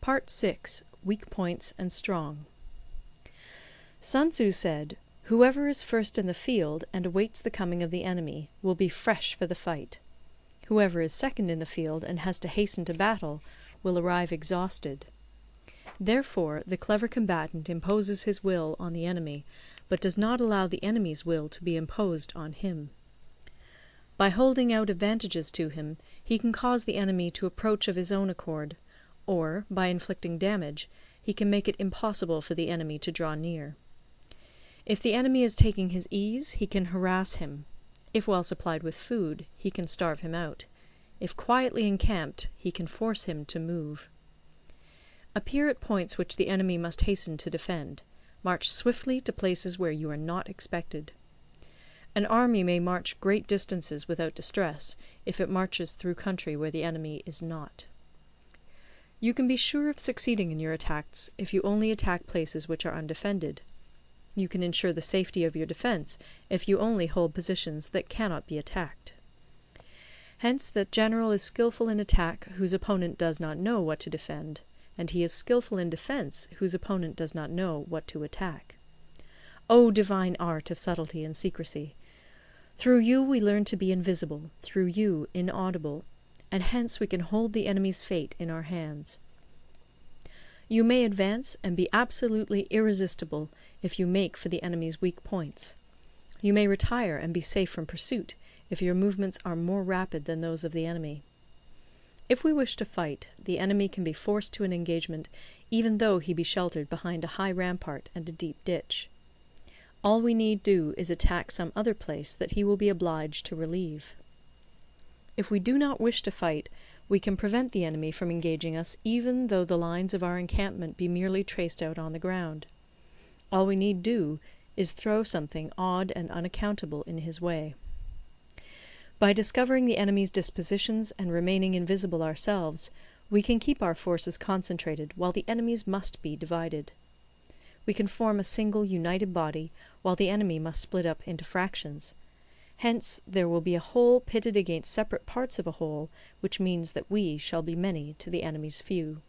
Part 6. Weak Points and Strong. Sun Tzu said, "Whoever is first in the field and awaits the coming of the enemy will be fresh for the fight. Whoever is second in the field and has to hasten to battle will arrive exhausted." Therefore the clever combatant imposes his will on the enemy, but does not allow the enemy's will to be imposed on him. By holding out advantages to him, he can cause the enemy to approach of his own accord, or, by inflicting damage, he can make it impossible for the enemy to draw near. If the enemy is taking his ease, he can harass him. If well supplied with food, he can starve him out. If quietly encamped, he can force him to move. Appear at points which the enemy must hasten to defend. March swiftly to places where you are not expected. An army may march great distances without distress, if it marches through country where the enemy is not. You can be sure of succeeding in your attacks if you only attack places which are undefended. You can ensure the safety of your defence if you only hold positions that cannot be attacked. Hence that general is skilful in attack whose opponent does not know what to defend, and he is skilful in defence whose opponent does not know what to attack. O divine art of subtlety and secrecy! Through you we learn to be invisible, through you inaudible, and hence we can hold the enemy's fate in our hands. You may advance and be absolutely irresistible if you make for the enemy's weak points. You may retire and be safe from pursuit if your movements are more rapid than those of the enemy. If we wish to fight, the enemy can be forced to an engagement even though he be sheltered behind a high rampart and a deep ditch. All we need do is attack some other place that he will be obliged to relieve. If we do not wish to fight, we can prevent the enemy from engaging us even though the lines of our encampment be merely traced out on the ground. All we need do is throw something odd and unaccountable in his way. By discovering the enemy's dispositions and remaining invisible ourselves, we can keep our forces concentrated while the enemy's must be divided. We can form a single united body while the enemy must split up into fractions. Hence there will be a whole pitted against separate parts of a whole, which means that we shall be many to the enemy's few.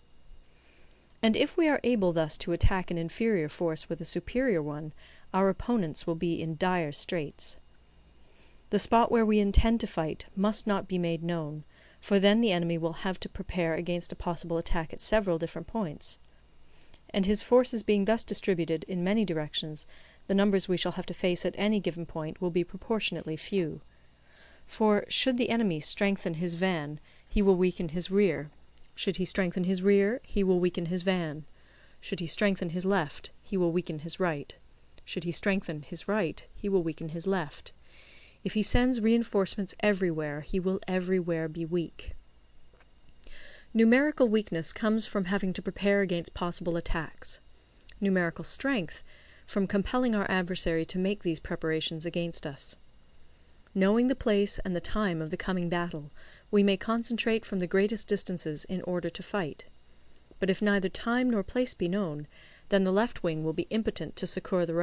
And if we are able thus to attack an inferior force with a superior one, our opponents will be in dire straits. The spot where we intend to fight must not be made known, for then the enemy will have to prepare against a possible attack at several different points. And his forces being thus distributed in many directions, the numbers we shall have to face at any given point will be proportionately few. For should the enemy strengthen his van, he will weaken his rear. Should he strengthen his rear, he will weaken his van. Should he strengthen his left, he will weaken his right. Should he strengthen his right, he will weaken his left. If he sends reinforcements everywhere, he will everywhere be weak. Numerical weakness comes from having to prepare against possible attacks. Numerical strength from compelling our adversary to make these preparations against us. Knowing the place and the time of the coming battle, we may concentrate from the greatest distances in order to fight. But if neither time nor place be known, then the left wing will be impotent to succour the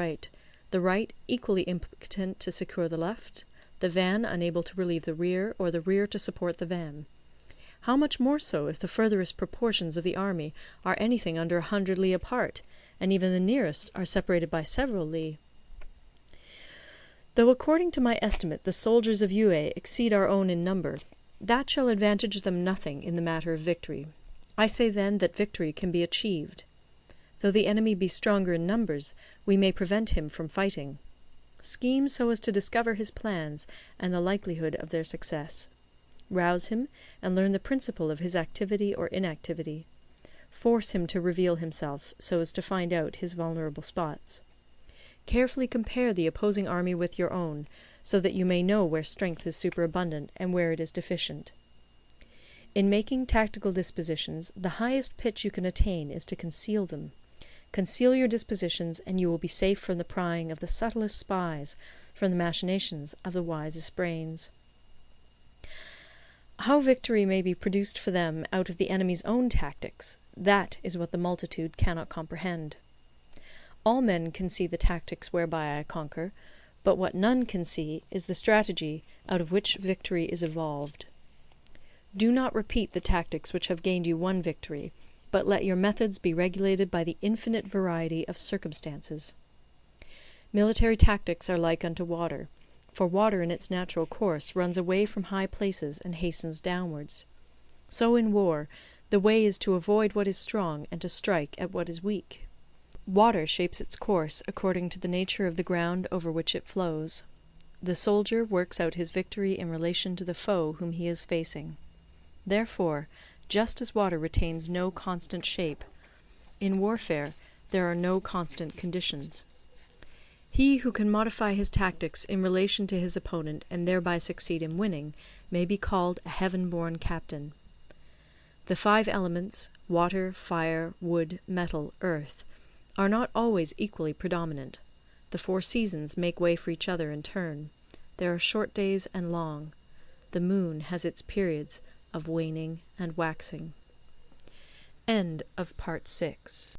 right equally impotent to succour the left, the van unable to relieve the rear, or the rear to support the van. How much more so if the furthest proportions of the army are anything under 100 li apart, and even the nearest are separated by several li? Though according to my estimate the soldiers of Yue exceed our own in number, that shall advantage them nothing in the matter of victory. I say then that victory can be achieved. Though the enemy be stronger in numbers, we may prevent him from fighting. Scheme so as to discover his plans and the likelihood of their success. Rouse him, and learn the principle of his activity or inactivity. Force him to reveal himself, so as to find out his vulnerable spots. Carefully compare the opposing army with your own, so that you may know where strength is superabundant and where it is deficient. In making tactical dispositions, the highest pitch you can attain is to conceal them. Conceal your dispositions, and you will be safe from the prying of the subtlest spies, from the machinations of the wisest brains. How victory may be produced for them out of the enemy's own tactics, that is what the multitude cannot comprehend. All men can see the tactics whereby I conquer, but what none can see is the strategy out of which victory is evolved. Do not repeat the tactics which have gained you one victory, but let your methods be regulated by the infinite variety of circumstances. Military tactics are like unto water, for water in its natural course runs away from high places and hastens downwards. So in war, the way is to avoid what is strong and to strike at what is weak. Water shapes its course according to the nature of the ground over which it flows. The soldier works out his victory in relation to the foe whom he is facing. Therefore, just as water retains no constant shape, in warfare there are no constant conditions. He who can modify his tactics in relation to his opponent and thereby succeed in winning may be called a heaven-born captain. The 5 elements, water, fire, wood, metal, earth, are not always equally predominant. The 4 seasons make way for each other in turn. There are short days and long. The moon has its periods of waning and waxing. End of Part 6.